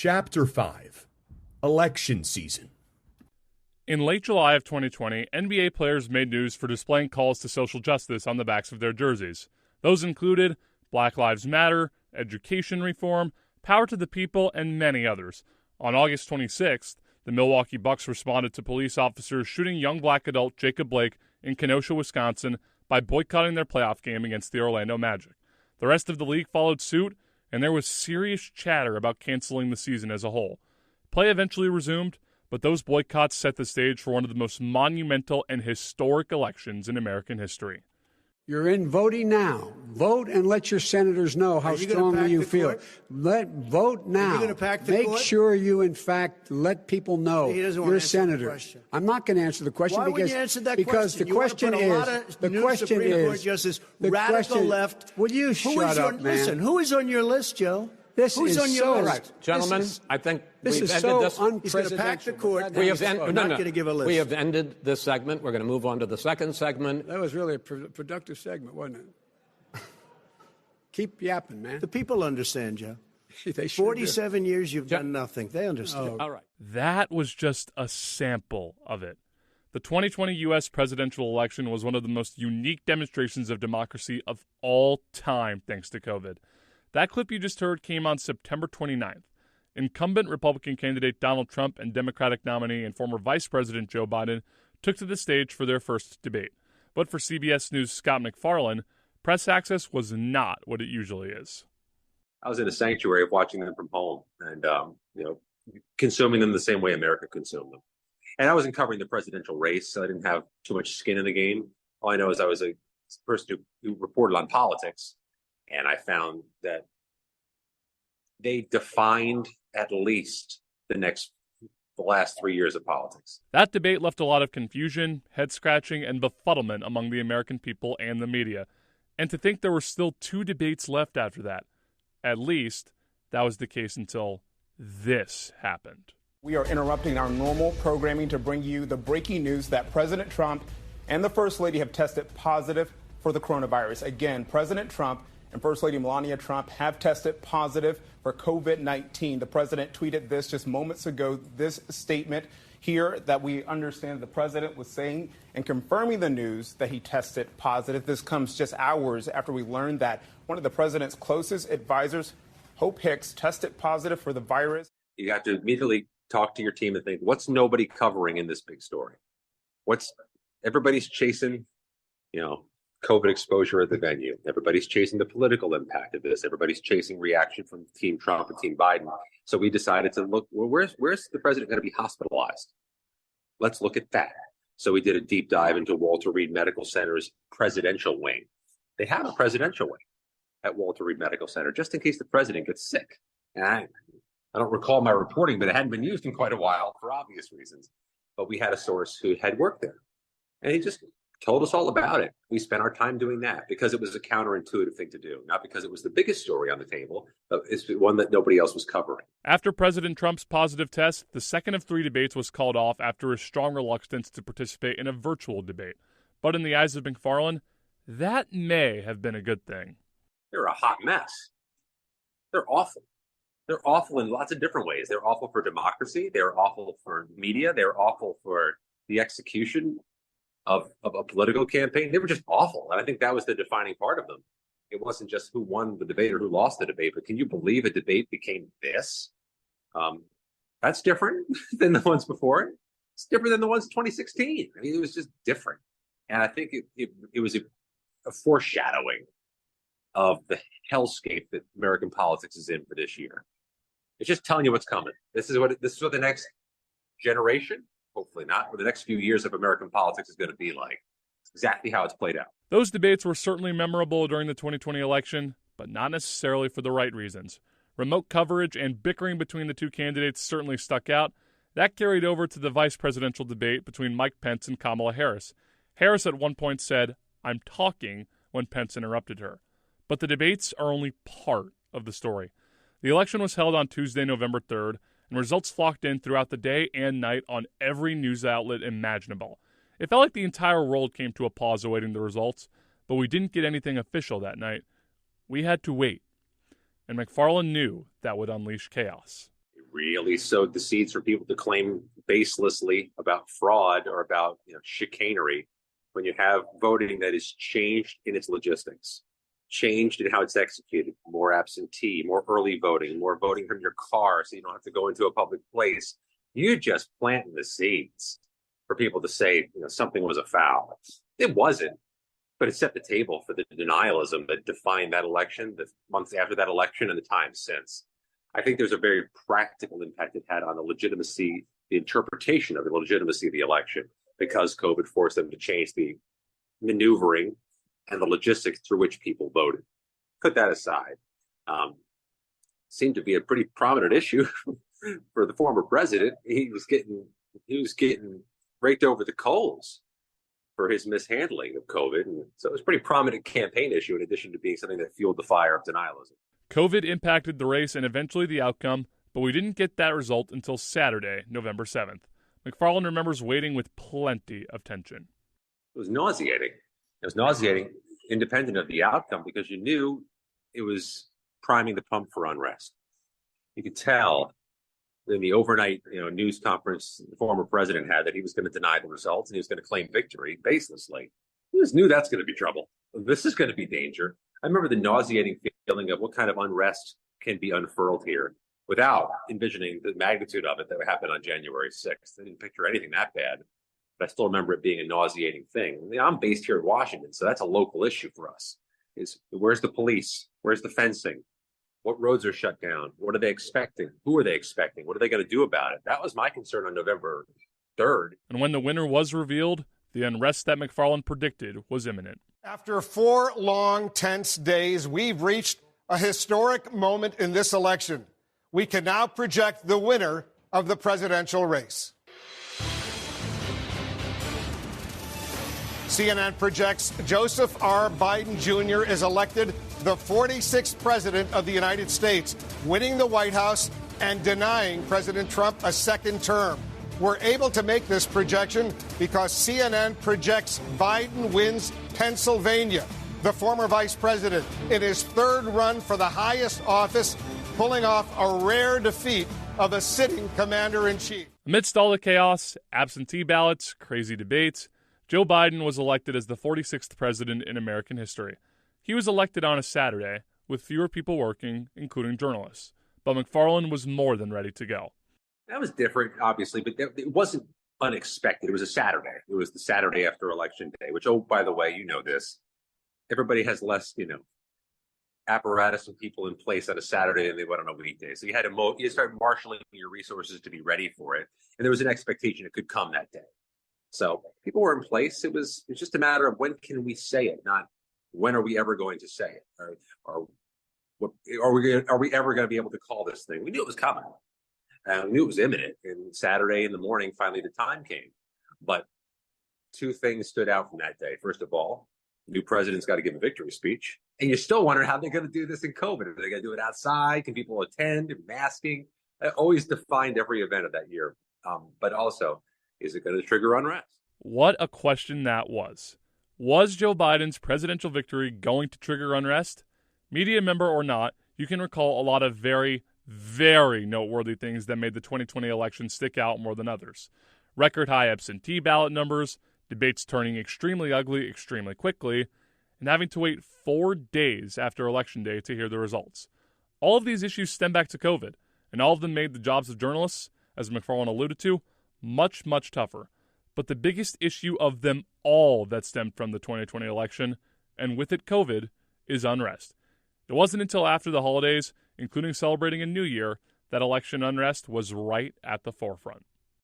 Chapter 5, Election Season. In late July of 2020, NBA players made news for displaying calls to social justice on the backs of their jerseys. Those included Black Lives Matter, education reform, power to the people, and many others. On August 26th, the Milwaukee Bucks responded to police officers shooting young black adult Jacob Blake in Kenosha, Wisconsin, by boycotting their playoff game against the Orlando Magic. The rest of the league followed suit, and there was serious chatter about canceling the season as a whole. Play eventually resumed, but those boycotts set the stage for one of the most monumental and historic elections in American history. You're in voting now. Vote and let your senators know how strongly you feel. Vote now. Are you going to pack the Make court? sure you, in fact, let people know you're a senator. I'm not going to answer the question because the question is radical left. Will you shut up, man? Listen, who is on your list, Joe? Who's on your list? Gentlemen, I think this is so unprecedented. He's going to pack the court. We're not going to give a list. We have ended this segment. We're going to move on to the second segment. That was really a productive segment, wasn't it? Keep yapping, man. The people understand, Joe. They sure 47 years, you've done nothing. They understand. All right. That was just a sample of it. The 2020 U.S. presidential election was one of the most unique demonstrations of democracy of all time, thanks to COVID. That clip you just heard came on September 29th. Incumbent Republican candidate Donald Trump and Democratic nominee and former Vice President Joe Biden took to the stage for their first debate. But for CBS News' Scott MacFarlane, press access was not what it usually is. I was in a sanctuary of watching them from home and, consuming them the same way America consumed them. And I wasn't covering the presidential race, so I didn't have too much skin in the game. All I know is I was a person who reported on politics. And I found that they defined at least the last 3 years of politics. That debate left a lot of confusion, head-scratching, and befuddlement among the American people and the media. And to think there were still 2 debates left after that. At least, that was the case until this happened. We are interrupting our normal programming to bring you the breaking news that President Trump and the First Lady have tested positive for the coronavirus. Again, President Trump and First Lady Melania Trump have tested positive for COVID-19. The president tweeted this just moments ago, this statement here that we understand the president was saying and confirming the news that he tested positive. This comes just hours after we learned that one of the president's closest advisors, Hope Hicks, tested positive for the virus. You have to immediately talk to your team and think, what's nobody covering in this big story? Everybody's chasing, COVID exposure at the venue. Everybody's chasing the political impact of this. Everybody's chasing reaction from Team Trump and Team Biden. So we decided to look, well, where's the president going to be hospitalized? Let's look at that. So we did a deep dive into Walter Reed Medical Center's presidential wing. They have a presidential wing at Walter Reed Medical Center, just in case the president gets sick. And I don't recall my reporting, but it hadn't been used in quite a while for obvious reasons. But we had a source who had worked there. And he just told us all about it. We spent our time doing that because it was a counterintuitive thing to do, not because it was the biggest story on the table, but it's one that nobody else was covering. After President Trump's positive test, the second of 3 debates was called off after a strong reluctance to participate in a virtual debate. But in the eyes of MacFarlane, that may have been a good thing. They're a hot mess. They're awful. They're awful in lots of different ways. They're awful for democracy. They're awful for media. They're awful for the execution of a political campaign. They were just awful. And I think that was the defining part of them. It wasn't just who won the debate or who lost the debate, but can you believe a debate became this? That's different than the ones before it. It's different than the ones in 2016. I mean, it was just different. And I think it was a foreshadowing of the hellscape that American politics is in for this year. It's just telling you what's coming. This is what the next generation, hopefully not, but the next few years of American politics is going to be like. It's exactly how it's played out. Those debates were certainly memorable during the 2020 election, but not necessarily for the right reasons. Remote coverage and bickering between the 2 candidates certainly stuck out. That carried over to the vice presidential debate between Mike Pence and Kamala Harris. Harris at one point said, "I'm talking," when Pence interrupted her. But the debates are only part of the story. The election was held on Tuesday, November 3rd, and results flocked in throughout the day and night on every news outlet imaginable. It felt like the entire world came to a pause awaiting the results, but we didn't get anything official that night. We had to wait. And MacFarlane knew that would unleash chaos. It really sowed the seeds for people to claim baselessly about fraud or about chicanery when you have voting that is changed in its logistics, changed in how it's executed, more absentee, more early voting, more voting from your car so you don't have to go into a public place. You're just planting the seeds for people to say something was a foul. It wasn't, but it set the table for the denialism that defined that election, the months after that election, and the time since. I think there's a very practical impact it had on the legitimacy, the interpretation of the legitimacy of the election, because COVID forced them to change the maneuvering and the logistics through which people voted. Put that aside. Seemed to be a pretty prominent issue for the former president. He was getting raked over the coals for his mishandling of COVID. And so it was a pretty prominent campaign issue in addition to being something that fueled the fire of denialism. COVID impacted the race and eventually the outcome, but we didn't get that result until Saturday, November 7th. McFarland remembers waiting with plenty of tension. It was nauseating. It was nauseating independent of the outcome because you knew it was priming the pump for unrest. You could tell in the overnight news conference the former president had that he was going to deny the results and he was going to claim victory baselessly. You just knew that's going to be trouble. This is going to be danger. I remember the nauseating feeling of what kind of unrest can be unfurled here without envisioning the magnitude of it that would happen on January 6th. I didn't picture anything that bad, but I still remember it being a nauseating thing. I'm based here in Washington, so that's a local issue for us. Is where's the police? Where's the fencing? What roads are shut down? What are they expecting? Who are they expecting? What are they going to do about it? That was my concern on November 3rd. And when the winner was revealed, the unrest that McFarland predicted was imminent. After 4 long, tense days, we've reached a historic moment in this election. We can now project the winner of the presidential race. CNN projects Joseph R. Biden Jr. is elected the 46th president of the United States, winning the White House and denying President Trump a second term. We're able to make this projection because CNN projects Biden wins Pennsylvania, the former vice president, in his third run for the highest office, pulling off a rare defeat of a sitting commander-in-chief. Amidst all the chaos, absentee ballots, crazy debates, Joe Biden was elected as the 46th president in American history. He was elected on a Saturday, with fewer people working, including journalists. But McFarland was more than ready to go. That was different, obviously, but it wasn't unexpected. It was a Saturday. It was the Saturday after Election Day, which, oh, by the way, you know this. Everybody has less, apparatus and people in place on a Saturday than they would on a weekday. So you had to you start marshaling your resources to be ready for it. And there was an expectation it could come that day. So people were in place. It was just a matter of when can we say it, not when are we ever going to say it, or what, are we ever going to be able to call this thing? We knew it was coming. We knew it was imminent. And Saturday in the morning, finally, the time came. But two things stood out from that day. First of all, the new president's got to give a victory speech. And you still wonder how they're going to do this in COVID. Are they going to do it outside? Can people attend? Masking? That always defined every event of that year. But also, is it going to trigger unrest? What a question that was. Was Joe Biden's presidential victory going to trigger unrest? Media member or not, you can recall a lot of very, very noteworthy things that made the 2020 election stick out more than others. Record high absentee ballot numbers, debates turning extremely ugly extremely quickly, and having to wait 4 days after Election Day to hear the results. All of these issues stem back to COVID, and all of them made the jobs of journalists, as McFarland alluded to, much, much tougher. But the biggest issue of them all that stemmed from the 2020 election, and with it COVID, is unrest. It wasn't until after the holidays, including celebrating a new year, that election unrest was right at the forefront.